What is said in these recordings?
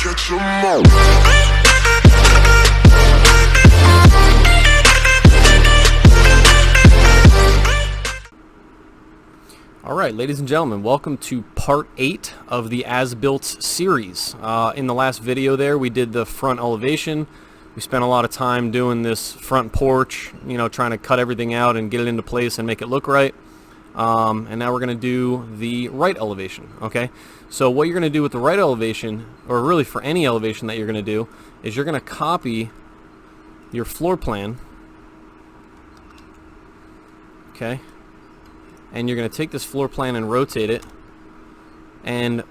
catch 'em all. Alright, ladies and gentlemen, welcome to part 8 of the As-Built series. In the last video there, we did the front elevation. We spent a lot of time doing this front porch, you know, trying to cut everything out and get it into place and make it look right. And now we're going to do the right elevation, okay? So what you're going to do with the right elevation, or really for any elevation that you're going to do, is you're going to copy your floor plan, okay? And you're going to take this floor plan and rotate it, and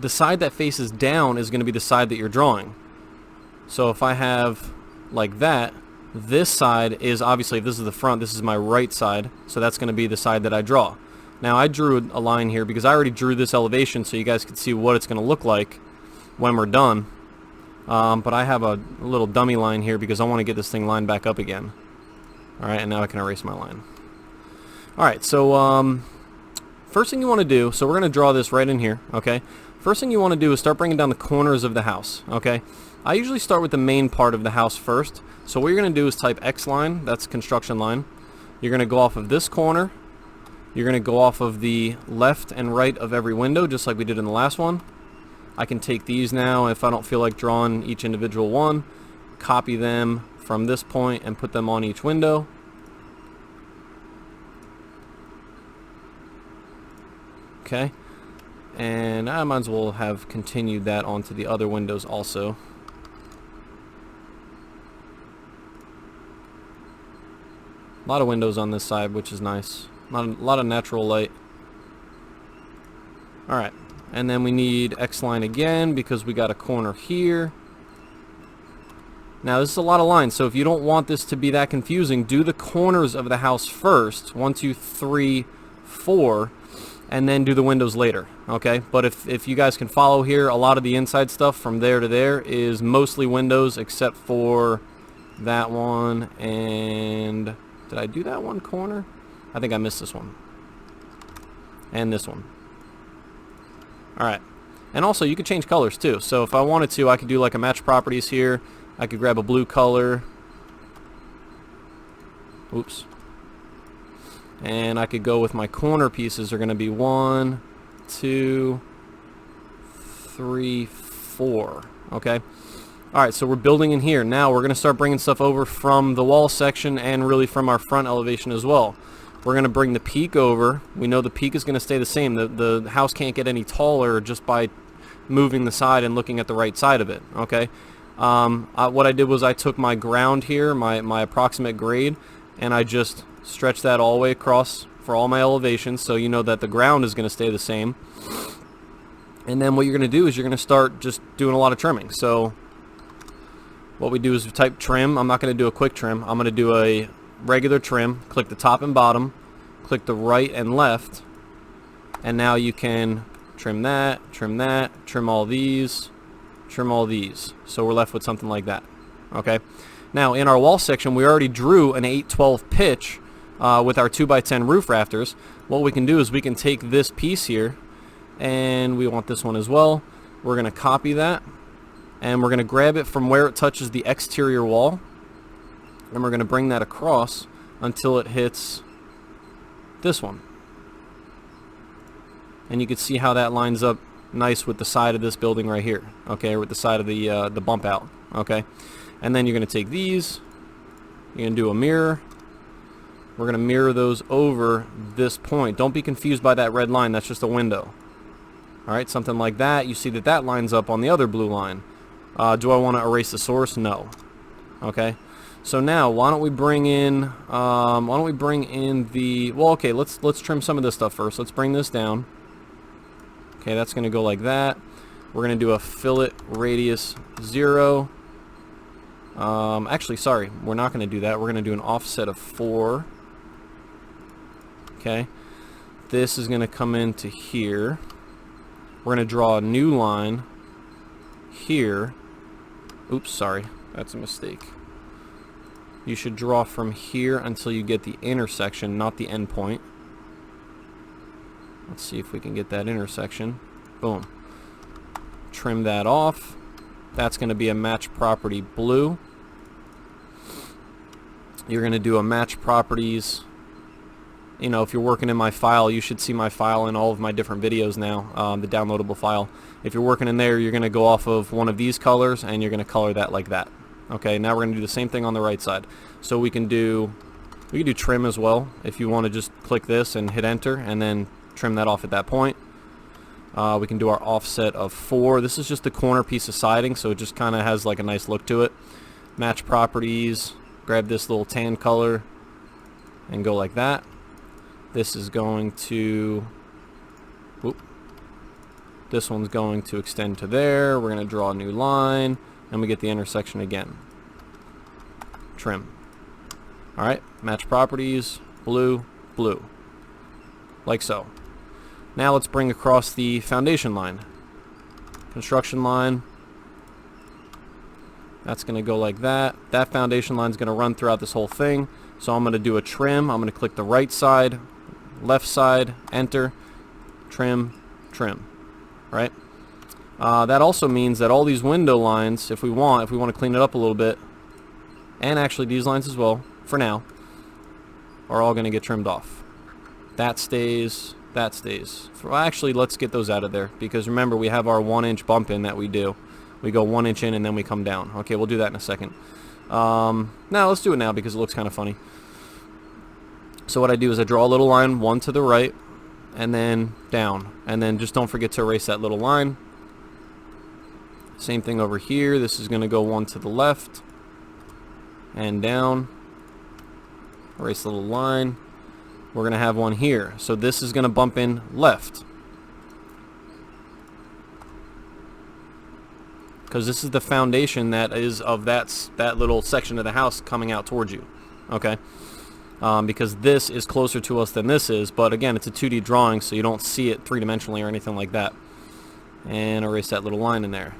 the side that faces down is going to be the side that you're drawing. So if I have like that, this side is obviously, if this is the front, this is my right side, so that's going to be the side that I draw. Now I drew a line here because I already drew this elevation so you guys could see what it's going to look like when we're done. But I have a little dummy line here because I want to get this thing lined back up again. Alright, and now I can erase my line. Alright, so first thing you want to do, so we're going to draw this right in here, okay? First thing you want to do is start bringing down the corners of the house, okay? I usually start with the main part of the house first. So what you're going to do is type X line, that's construction line. You're going to go off of this corner. You're going to go off of the left and right of every window, just like we did in the last one. I can take these now if I don't feel like drawing each individual one, copy them from this point and put them on each window. Okay, and I might as well have continued that onto the other windows also. A lot of windows on this side, which is nice. A lot of natural light. Alright, and then we need X line again because we got a corner here. Now this is a lot of lines, so if you don't want this to be that confusing, do the corners of the house first. 1, 2, 3, 4. And then do the windows later, okay? But if you guys can follow here, a lot of the inside stuff from there to there is mostly windows except for that one. And did I do that one corner? I think I missed this one. And this one. Alright. And also you could change colors too. So if I wanted to, I could do like a match properties here. I could grab a blue color. Oops. And I could go with my corner pieces are going to be 1, 2, 3, 4. Okay. Alright, so we're building in here. Now we're going to start bringing stuff over from the wall section and really from our front elevation as well. We're going to bring the peak over. We know the peak is going to stay the same. The house can't get any taller just by moving the side and looking at the right side of it. Okay. What I did was I took my ground here, my approximate grade, and I just stretch that all the way across for all my elevations so you know that the ground is going to stay the same. And then what you're going to do is you're going to start just doing a lot of trimming. So what we do is we type trim. I'm not going to do a quick trim. I'm going to do a regular trim. Click the top and bottom. Click the right and left. And now you can trim that, trim all these, trim all these. So we're left with something like that. Okay. Now in our wall section we already drew an 8/12 pitch with our 2x10 roof rafters. What we can do is we can take this piece here, and we want this one as well. We're going to copy that, and we're going to grab it from where it touches the exterior wall, and we're going to bring that across until it hits this one. And you can see how that lines up nice with the side of this building right here, okay, or with the side of the bump out, okay. And then you're going to take these, you're going to do a mirror. We're going to mirror those over this point. Don't be confused by that red line. That's just a window. Alright, something like that. You see that that lines up on the other blue line. Do I want to erase the source? No. Okay. So now, why don't we bring in the... Well, okay, let's trim some of this stuff first. Let's bring this down. Okay, that's going to go like that. We're going to do a fillet radius 0. Actually, sorry, we're not going to do that. We're going to do an offset of 4. Okay. This is going to come into here. We're going to draw a new line here. Oops, sorry. That's a mistake. You should draw from here until you get the intersection, not the end point. Let's see if we can get that intersection. Boom. Trim that off. That's going to be a match property blue. You're going to do a match properties. You know, if you're working in my file, you should see my file in all of my different videos now, the downloadable file. If you're working in there, you're going to go off of one of these colors, and you're going to color that like that. Okay, now we're going to do the same thing on the right side. So we can do trim as well. If you want to just click this and hit enter, and then trim that off at that point. We can do our offset of 4. This is just a corner piece of siding, so it just kind of has like a nice look to it. Match properties, grab this little tan color, and go like that. This is going to, this one's going to extend to there. We're going to draw a new line, and we get the intersection again. Trim. Alright, match properties, blue, blue. Like so. Now let's bring across the foundation line. Construction line. That's going to go like that. That foundation line is going to run throughout this whole thing. So I'm going to do a trim. I'm going to click the right side, left side, enter, trim, trim. Right? That also means that all these window lines, if we want to clean it up a little bit, and actually these lines as well, for now, are all going to get trimmed off. That stays, that stays. Well, actually, let's get those out of there, because remember, we have our 1-inch bump in that we do. We go 1 inch in and then we come down. Okay, we'll do that in a second. Now let's do it now because it looks kind of funny. So what I do is I draw a little line, one to the right, and then down. And then just don't forget to erase that little line. Same thing over here. This is going to go one to the left and down. Erase the little line. We're going to have one here. So this is going to bump in left, because this is the foundation that is of that little section of the house coming out towards you. Okay, because this is closer to us than this is, but again, it's a 2D drawing, so you don't see it three-dimensionally or anything like that. And erase that little line in there.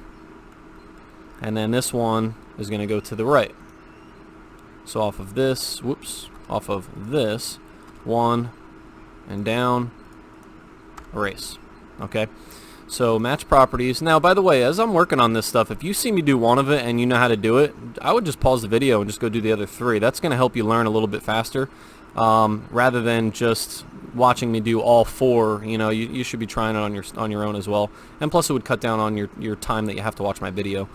And then this one is going to go to the right. So off of this, off of this, one, and down, erase. Okay, so match properties. Now, by the way, as I'm working on this stuff, if you see me do one of it and you know how to do it, I would just pause the video and just go do the other 3. That's going to help you learn a little bit faster, rather than just watching me do all 4. You know, you should be trying it on your own as well. And plus, it would cut down on your time that you have to watch my video.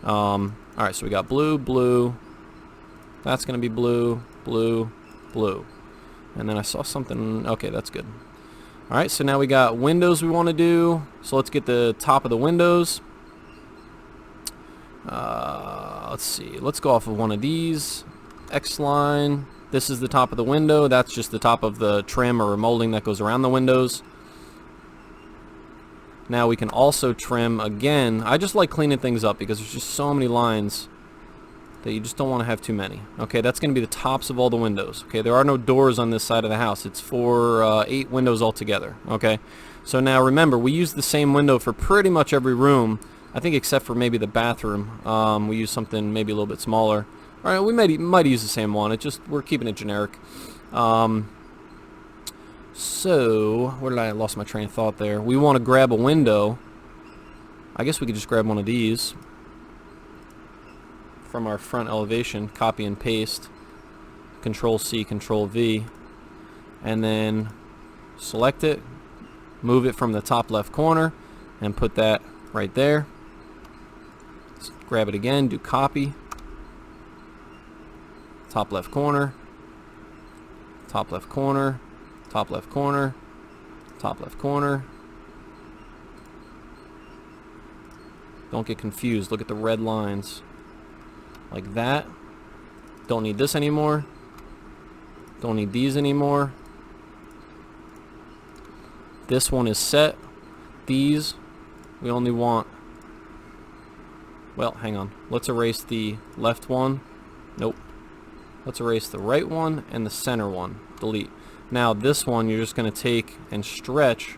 All right, so we got blue, blue. That's going to be blue, blue, blue. And then I saw something. Okay, that's good. All right, so now we got windows we want to do. So let's get the top of the windows. Let's see. Let's go off of one of these. X line. This is the top of the window. That's just the top of the trim or molding that goes around the windows. Now we can also trim again. I just like cleaning things up because there's just so many lines that you just don't want to have too many. Okay, that's going to be the tops of all the windows. Okay, there are no doors on this side of the house. It's for 8 windows altogether. Okay, so now remember, we use the same window for pretty much every room, I think, except for maybe the bathroom. We use something maybe a little bit smaller. All right, we might use the same one. It just, we're keeping it generic. So where did I lost my train of thought there? We want to grab a window. I guess we could just grab one of these from our front elevation, copy and paste, Control C, Control V, and then select it, move it from the top left corner, and put that right there. Let's grab it again, do copy, top left corner, top left corner, top left corner, top left corner. Don't get confused, look at the red lines. Like that. Don't need this anymore. Don't need these anymore. This one is set. These, we only want, well, hang on. Let's erase the left one. Nope. Let's erase the right one and the center one. Delete. Now this one you're just going to take and stretch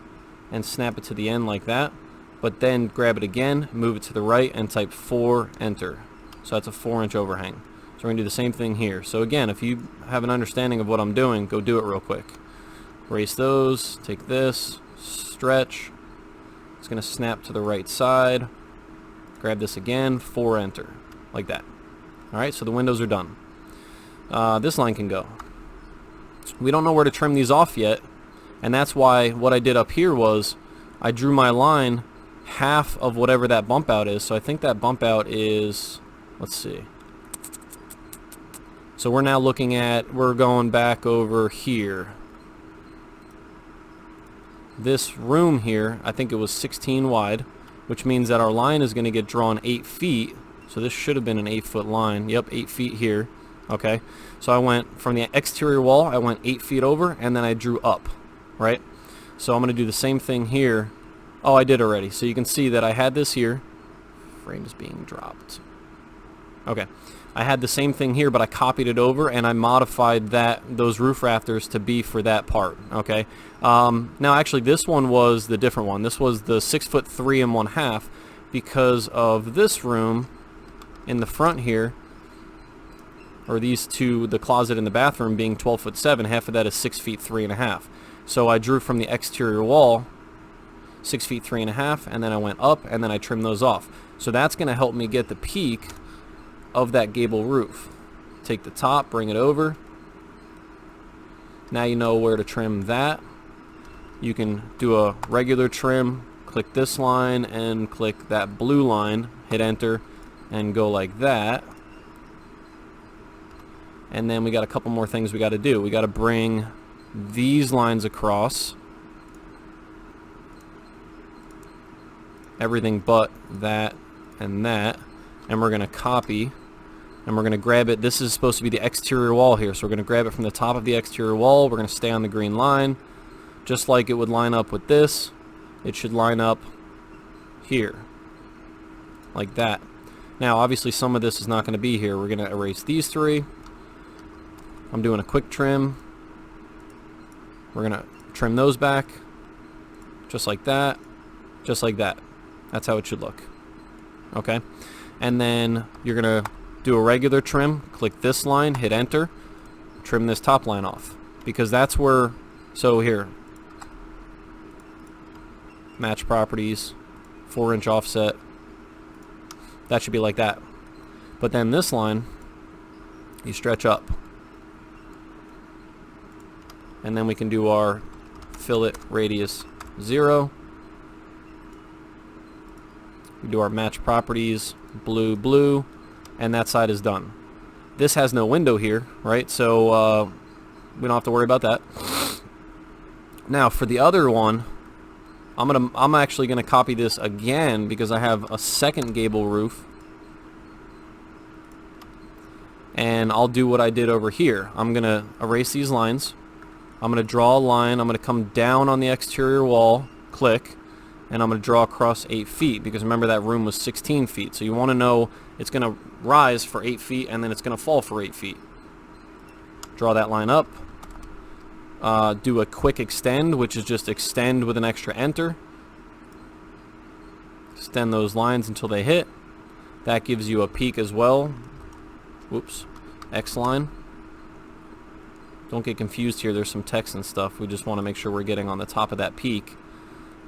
and snap it to the end like that. But then grab it again, move it to the right, and type 4, enter. So that's a 4-inch overhang. So we're going to do the same thing here. So again, if you have an understanding of what I'm doing, go do it real quick. Erase those, take this, stretch. It's going to snap to the right side. Grab this again, 4 enter, like that. Alright, so the windows are done. This line can go. We don't know where to trim these off yet, and that's why what I did up here was I drew my line half of whatever that bump out is. So I think that bump out is, let's see. So we're now looking at, we're going back over here. This room here, I think it was 16 wide, which means that our line is going to get drawn 8 feet. So this should have been an 8-foot line. Yep, 8 feet here. Okay, so I went from the exterior wall, I went 8 feet over, and then I drew up, right? So I'm going to do the same thing here. Oh, I did already. So you can see that I had this here. Frames being dropped. Okay, I had the same thing here, but I copied it over and I modified those roof rafters to be for that part. Okay. Now actually, this one was the different one. This was the 6'3" 1/2 because of this room in the front here, or these two, the closet and the bathroom being 12'7", half of that is 6'3" 1/2. So I drew from the exterior wall 6'3" 1/2, and then I went up and then I trimmed those off. So that's going to help me get the peak of that gable roof. Take the top, bring it over. Now you know where to trim that. You can do a regular trim, click this line and click that blue line, hit enter, and go like that. And then we got a couple more things we got to do. We got to bring these lines across. Everything but that and that. And we're going to copy and we're going to grab it. This is supposed to be the exterior wall here. So we're going to grab it from the top of the exterior wall. We're going to stay on the green line. Just like it would line up with this, it should line up here. Like that. Now obviously some of this is not going to be here. We're going to erase these 3. I'm doing a quick trim. We're going to trim those back. Just like that. Just like that. That's how it should look. Okay. And then you're going to do a regular trim. Click this line, hit enter. Trim this top line off. Because that's where, so here. Match properties. 4-inch offset. That should be like that. But then this line, you stretch up. And then we can do our fillet radius 0. We do our match properties, blue, blue, and that side is done. This has no window here, right? So we don't have to worry about that. Now for the other one, I'm actually gonna copy this again because I have a second gable roof. And I'll do what I did over here. I'm gonna erase these lines. I'm going to draw a line. I'm going to come down on the exterior wall, click, and I'm going to draw across 8 feet because remember that room was 16 feet. So you want to know it's going to rise for 8 feet and then it's going to fall for 8 feet. Draw that line up. Do a quick extend, which is just extend with an extra enter. Extend those lines until they hit. That gives you a peak as well. Whoops. X line. Don't get confused here, there's some text and stuff. We just want to make sure we're getting on the top of that peak.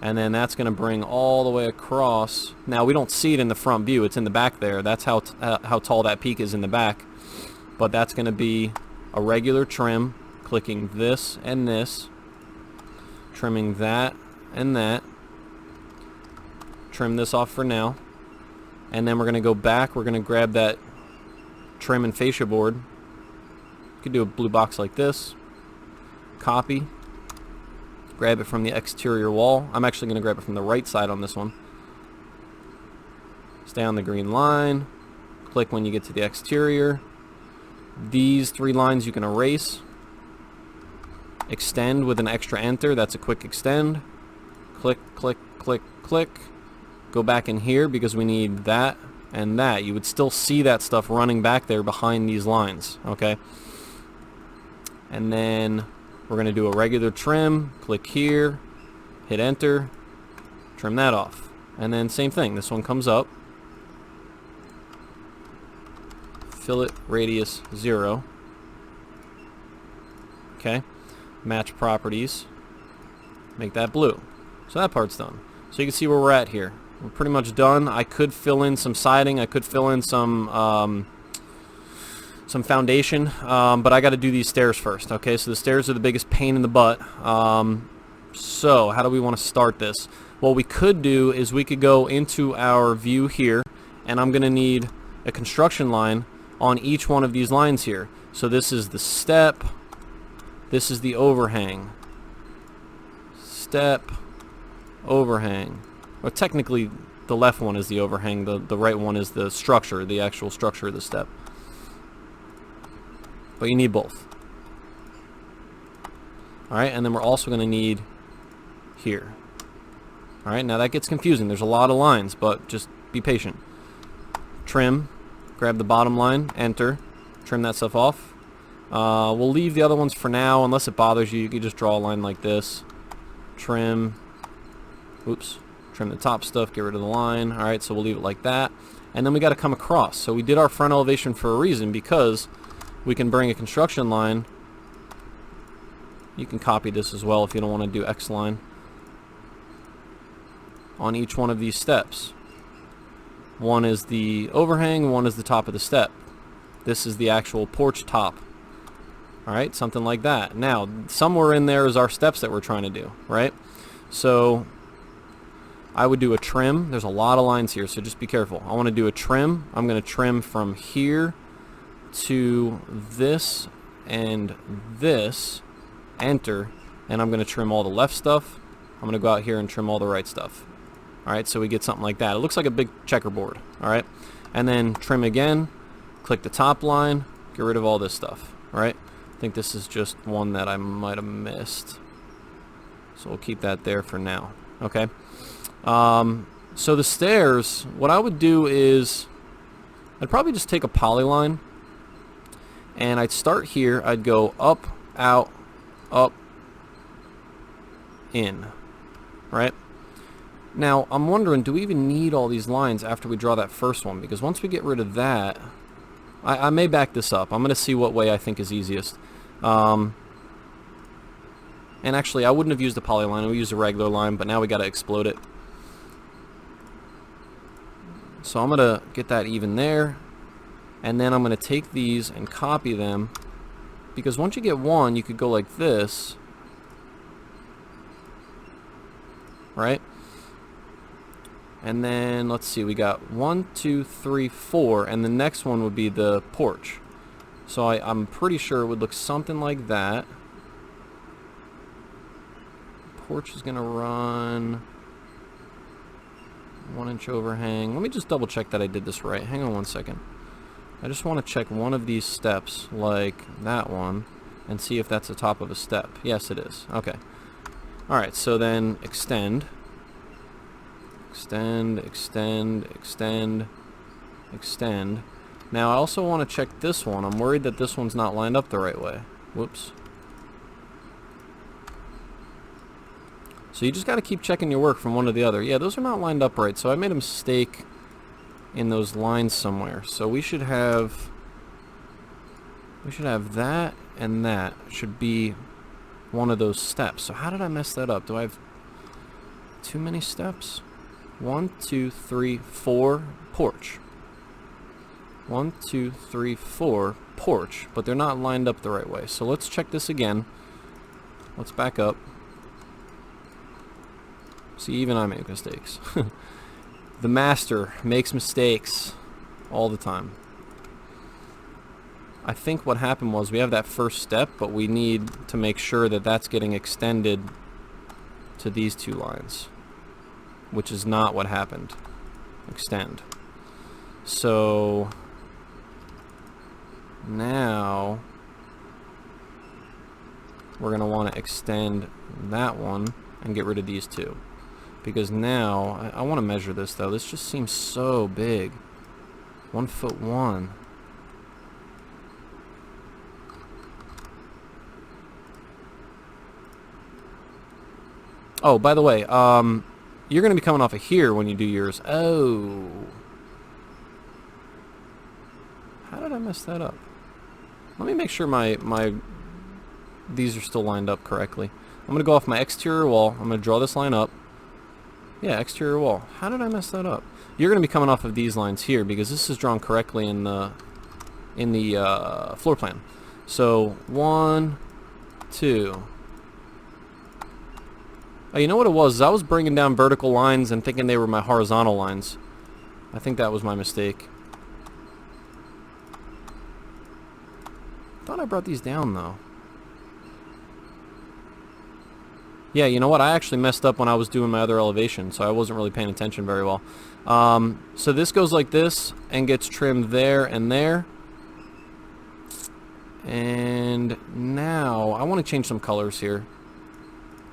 And then that's going to bring all the way across. Now we don't see it in the front view, it's in the back there. That's how tall that peak is in the back. But that's going to be a regular trim, clicking this and this. Trimming that and that. Trim this off for now. And then we're going to go back, we're going to grab that trim and fascia board. You could do a blue box like this. Copy. Grab it from the exterior wall. I'm actually going to grab it from the right side on this one. Stay on the green line. Click when you get to the exterior. These 3 lines you can erase. Extend with an extra enter. That's a quick extend. Click, click, click, click. Go back in here because we need that and that. You would still see that stuff running back there behind these lines. Okay. And then we're going to do a regular trim. Click here. Hit enter. Trim that off. And then same thing. This one comes up. Fillet radius 0. Okay. Match properties. Make that blue. So that part's done. So you can see where we're at here. we're pretty much done. I could fill in some siding. I could fill in some foundation, but I got to do these stairs first. Okay, so the stairs are the biggest pain in the butt. So how do we want to start this? What we could do is we could go into our view here, and I'm going to need a construction line on each one of these lines here. So this is the step, this is the overhang. Step, overhang. Well, technically the left one is the overhang, the right one is the structure, the actual structure of the step. But you need both. Alright, and then we're also going to need here. Alright, now that gets confusing. There's a lot of lines, but just be patient. Trim, grab the bottom line, enter, trim that stuff off. We'll leave the other ones for now, unless it bothers you. You can just draw a line like this. Trim, oops, trim the top stuff, get rid of the line. Alright, so we'll leave it like that. And then we got to come across. So we did our front elevation for a reason, because we can bring a construction line. You can copy this as well if you don't want to do X line on each one of these steps. One is the overhang, one is the top of the step. This is the actual porch top. Alright, something like that. Now, somewhere in there is our steps that we're trying to do, right? So, I would do a trim. There's a lot of lines here, so just be careful. I want to do a trim. I'm going to trim from here to this and this, enter, and I'm going to trim all the left stuff. I'm going to go out here and trim all the right stuff. Alright, so we get something like that. It looks like a big checkerboard. Alright, and then trim again, click the top line, get rid of all this stuff. Alright, I think this is just one that I might have missed, so we'll keep that there for now. Okay, so the stairs, what I would do is I'd probably just take a polyline, and I'd start here. I'd go up, out, up, in. Right? Now, I'm wondering, do we even need all these lines after we draw that first one? Because once we get rid of that, I may back this up. I'm going to see what way I think is easiest. And actually, I wouldn't have used a polyline. We used a regular line, but now we got to explode it. So I'm going to get that even there. And then I'm going to take these and copy them. Because once you get one, you could go like this. Right? And then, let's see, we got 1, 2, 3, 4, and the next one would be the porch. So I'm pretty sure it would look something like that. Porch is going to run 1-inch overhang. Let me just double check that I did this right. Hang on one second. I just want to check one of these steps, like that one, and see if that's the top of a step. Yes, it is. Okay. Alright, so then extend. Extend, extend, extend, extend. Now I also want to check this one. I'm worried that this one's not lined up the right way. Whoops. So you just got to keep checking your work from one to the other. Yeah, those are not lined up right, so I made a mistake in those lines somewhere. So we should have that, and that should be one of those steps. So how did I mess that up? Do I have too many steps? 1, 2, 3, 4, porch. 1, 2, 3, 4, porch, but they're not lined up the right way. So let's check this again. Let's back up. See, even I make mistakes. The master makes mistakes all the time. I think what happened was we have that first step, but we need to make sure that that's getting extended to these two lines, which is not what happened. Extend. So now we're going to want to extend that one and get rid of these two. Because now, I want to measure this though. This just seems so big. 1'1". Oh, by the way, you're going to be coming off of here when you do yours. Oh. How did I mess that up? Let me make sure these are still lined up correctly. I'm going to go off my exterior wall. I'm going to draw this line up. Yeah, exterior wall. How did I mess that up? You're going to be coming off of these lines here because this is drawn correctly in the floor plan. So 1, 2. Oh, you know what it was? I was bringing down vertical lines and thinking they were my horizontal lines. I think that was my mistake. Thought I brought these down though. Yeah, you know what? I actually messed up when I was doing my other elevation, so I wasn't really paying attention very well. So this goes like this and gets trimmed there and there. And now I want to change some colors here.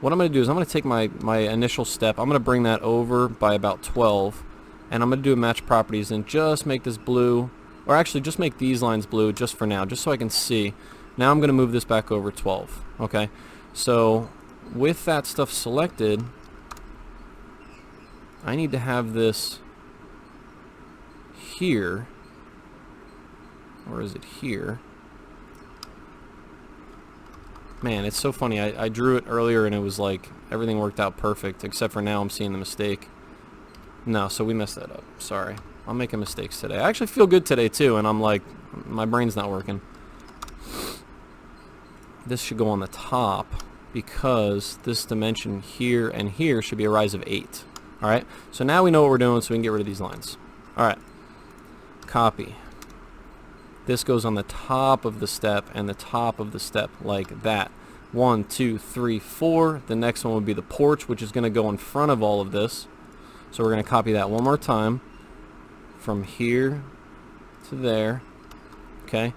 What I'm going to do is I'm going to take my initial step. I'm going to bring that over by about 12. And I'm going to do a match properties and just make this blue. Or actually just make these lines blue just for now, just so I can see. Now I'm going to move this back over 12. Okay, so with that stuff selected, I need to have this here. Or is it here? Man, it's so funny. I drew it earlier and it was like everything worked out perfect, except for now I'm seeing the mistake. No, so we messed that up. Sorry. I'm making mistakes today. I actually feel good today too, and I'm like, my brain's not working. This should go on the top because this dimension here and here should be a rise of 8. Alright, so now we know what we're doing, so we can get rid of these lines. Alright, copy. This goes on the top of the step and the top of the step like that. 1, 2, 3, 4. The next one would be the porch, which is going to go in front of all of this. So we're going to copy that one more time from here to there. Okay.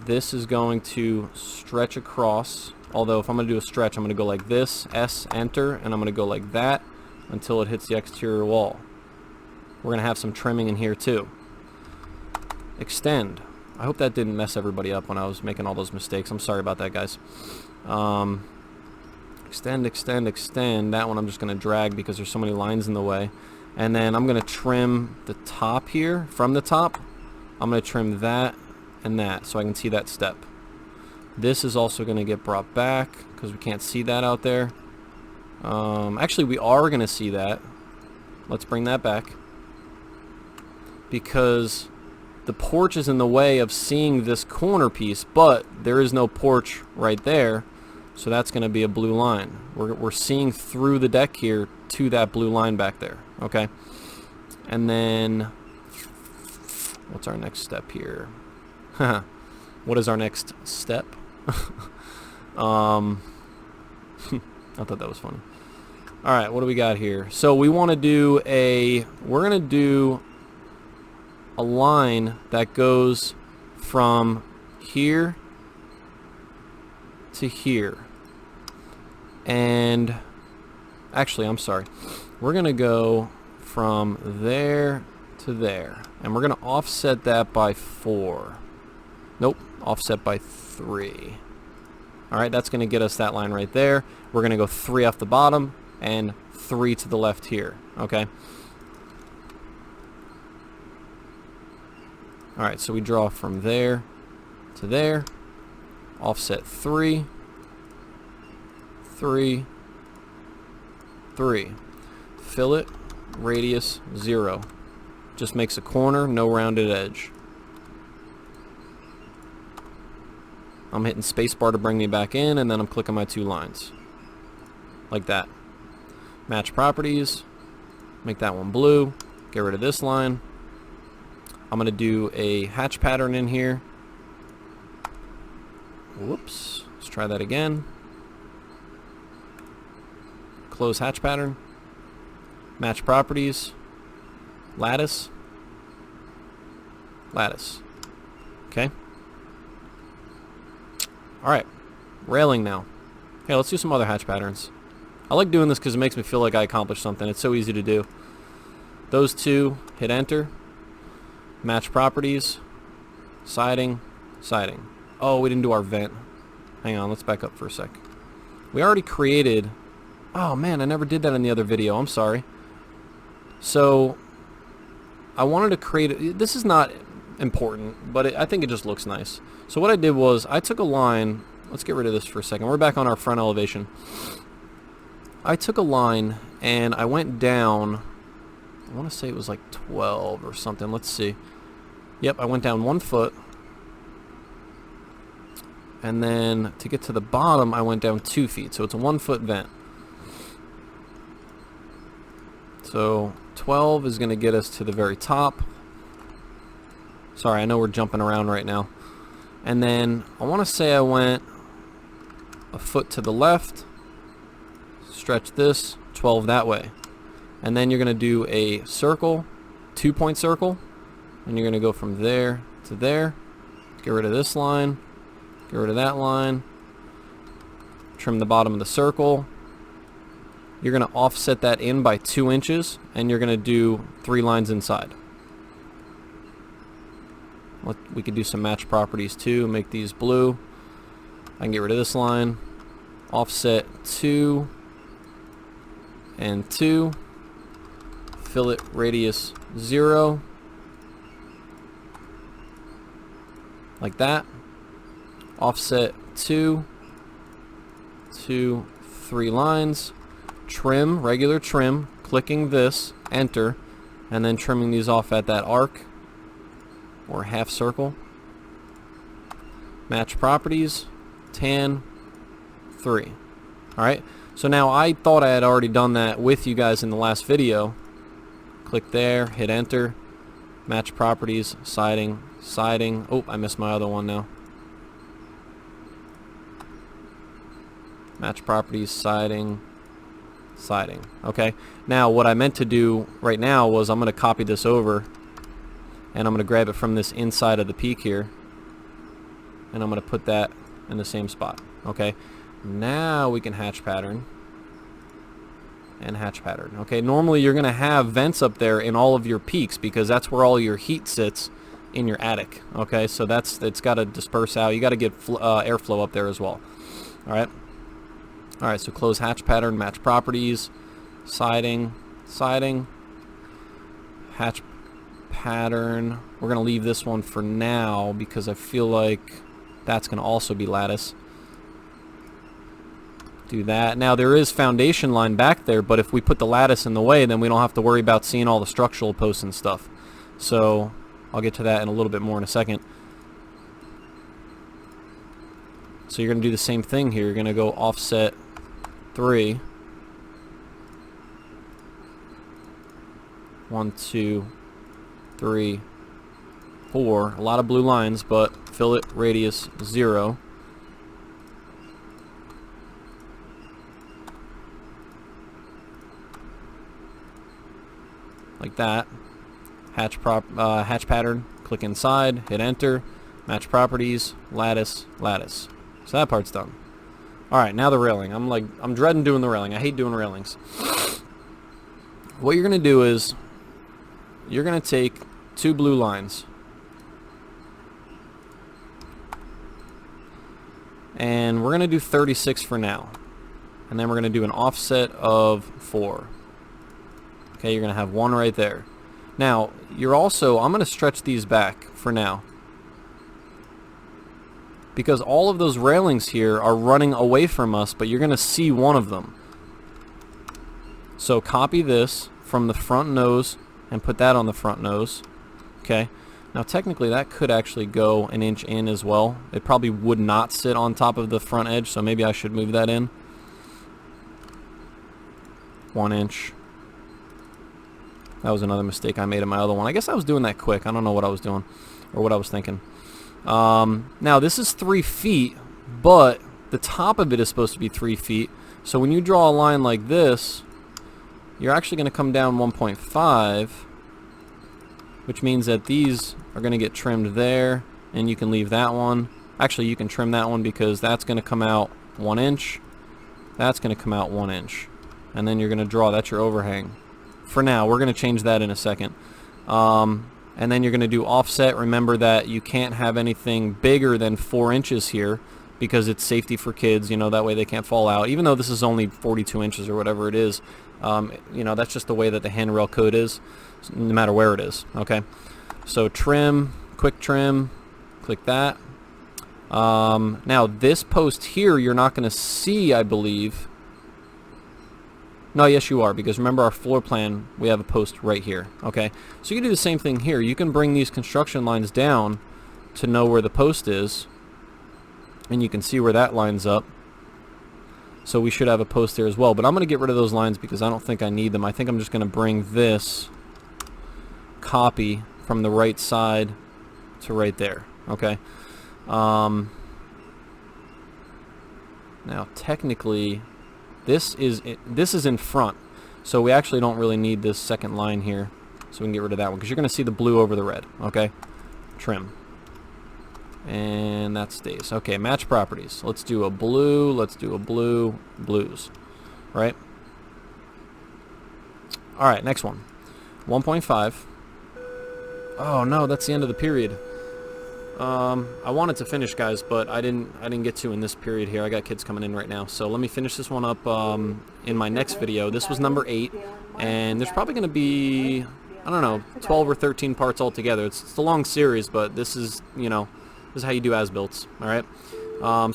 This is going to stretch across. Although if I'm going to do a stretch, I'm going to go like this, S, enter, and I'm going to go like that until it hits the exterior wall. We're going to have some trimming in here too. Extend. I hope that didn't mess everybody up when I was making all those mistakes. I'm sorry about that, guys. Extend, extend, extend. That one I'm just going to drag because there's so many lines in the way. And then I'm going to trim the top here. From the top, I'm going to trim that and that so I can see that step. This is also going to get brought back because we can't see that out there. Actually, we are going to see that. Let's bring that back. Because the porch is in the way of seeing this corner piece, but there is no porch right there, so that's going to be a blue line. We're seeing through the deck here to that blue line back there, okay? And then, what's our next step here? What is our next step? I thought that was funny. Alright, what do we got here? So we want to do we're going to do a line that goes from here to here. And actually, I'm sorry. We're going to go from there to there. And we're going to offset that by 4. Nope, offset by 3. Alright, that's going to get us that line right there. We're going to go 3 off the bottom and 3 to the left here. Okay. Alright, so we draw from there to there, offset 3, 3, 3. Fillet, radius 0. Just makes a corner, no rounded edge. I'm hitting spacebar to bring me back in, and then I'm clicking my 2 lines. Like that. Match properties, make that one blue, get rid of this line. I'm going to do a hatch pattern in here. Whoops. Let's try that again. Close hatch pattern. Match properties. Lattice. Lattice. Okay. Alright. Railing now. Okay, let's do some other hatch patterns. I like doing this because it makes me feel like I accomplished something. It's so easy to do. Those 2, hit enter. Match properties, siding, siding. Oh, we didn't do our vent. Hang on, let's back up for a sec. We already created... Oh man, I never did that in the other video. I'm sorry. So, I wanted to create... This is not important, but I think it just looks nice. So what I did was, I took a line... Let's get rid of this for a second. We're back on our front elevation. I took a line and I went down, I want to say it was like 12 or something. Let's see. Yep, I went down 1 foot. And then to get to the bottom, I went down 2 feet. So it's a 1 foot vent. So 12 is going to get us to the very top. Sorry, I know we're jumping around right now. And then I want to say I went a foot to the left. Stretch this, 12 that way. And then you're going to do a circle, 2-point circle. And you're going to go from there to there. Get rid of this line. Get rid of that line. Trim the bottom of the circle. You're going to offset that in by 2 inches. And you're going to do 3 lines inside. We could do some match properties too. Make these blue. I can get rid of this line. Offset 2 and 2. Fillet radius 0. Like that. Offset 2, 2, 3 lines. Trim, regular trim. Clicking this, enter, and then trimming these off at that arc or half circle. Match properties, tan, 3. Alright, so now I thought I had already done that with you guys in the last video. Click there, hit enter, match properties, siding, siding. Oh, I missed my other one now. Match properties, siding, siding. Okay, now what I meant to do right now was I'm going to copy this over and I'm going to grab it from this inside of the peak here and I'm going to put that in the same spot. Okay, now we can hatch pattern and hatch pattern. Okay, normally you're going to have vents up there in all of your peaks because that's where all your heat sits in your attic. Okay, so it's got to disperse out. You got to get airflow up there as well. All right, so close hatch pattern, match properties, siding, siding, hatch pattern. We're going to leave this one for now because I feel like that's going to also be lattice. Do that. Now there is foundation line back there, but if we put the lattice in the way, then we don't have to worry about seeing all the structural posts and stuff. So I'll get to that in a little bit more in a second. So you're going to do the same thing here. You're going to go offset 3. 1, 2, 3, 4. A lot of blue lines, but fillet radius 0. Like that. Hatch pattern. Click inside. Hit enter. Match properties. Lattice. Lattice. So that part's done. All right, now the railing. I'm dreading doing the railing. I hate doing railings. What you're gonna do is you're gonna take 2 blue lines and we're gonna do 36 for now, and then we're gonna do an offset of 4. Okay, you're gonna have 1 right there. Now you're also, I'm gonna stretch these back for now because all of those railings here are running away from us, but you're gonna see one of them. So copy this from the front nose and put that on the front nose. Okay, now technically that could actually go an inch in as well. It probably would not sit on top of the front edge, so maybe I should move that in 1 inch. That was another mistake I made in my other one. I guess I was doing that quick. I don't know what I was doing or what I was thinking. Now this is 3 feet, but the top of it is supposed to be 3 feet. So when you draw a line like this, you're actually going to come down 1.5, which means that these are going to get trimmed there, and you can leave that one. Actually, you can trim that one because that's going to come out 1 inch. That's going to come out 1 inch. And then you're going to draw, that's your overhang. For now, we're going to change that in a second. And then you're going to do offset. Remember that you can't have anything bigger than 4 inches here because it's safety for kids, you know, that way they can't fall out. Even though this is only 42 inches or whatever it is, you know, that's just the way that the handrail code is, no matter where it is. Okay, so trim, quick trim, click that. Now this post here you're not going to see, I believe, No, yes you are, because remember our floor plan, we have a post right here, okay? So you can do the same thing here. You can bring these construction lines down to know where the post is, and you can see where that lines up. So we should have a post there as well, but I'm going to get rid of those lines because I don't think I need them. I think I'm just going to bring this copy from the right side to right there, okay? Now technically this is in front, so we actually don't really need this second line here, so we can get rid of that one because you're going to see the blue over the red, okay? Trim. And that stays. Okay, match properties. Let's do a blue, let's do a blue, blues, right? Alright, next one. 1.5. Oh no, that's the end of the period. I wanted to finish, guys, but I didn't get to in this period here. I got kids coming in right now, so let me finish this one up in my next video. This was number 8, and there's probably going to be, I don't know, 12 or 13 parts altogether. It's a long series, but this is, you know, this is how you do as-builts, alright?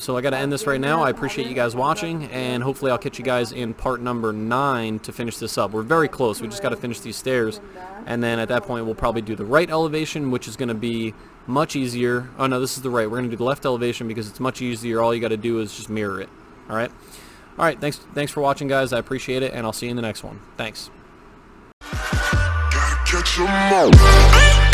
So I got to end this right now. I appreciate you guys watching, and hopefully I'll catch you guys in part number 9 to finish this up. We're very close. We just got to finish these stairs, and then at that point we'll probably do the right elevation, which is going to be much easier. Oh no, this is the right. We're going to do the left elevation because it's much easier. All you got to do is just mirror it, alright? Alright, thanks for watching, guys. I appreciate it, and I'll see you in the next one. Thanks. Gotta catch 'em all.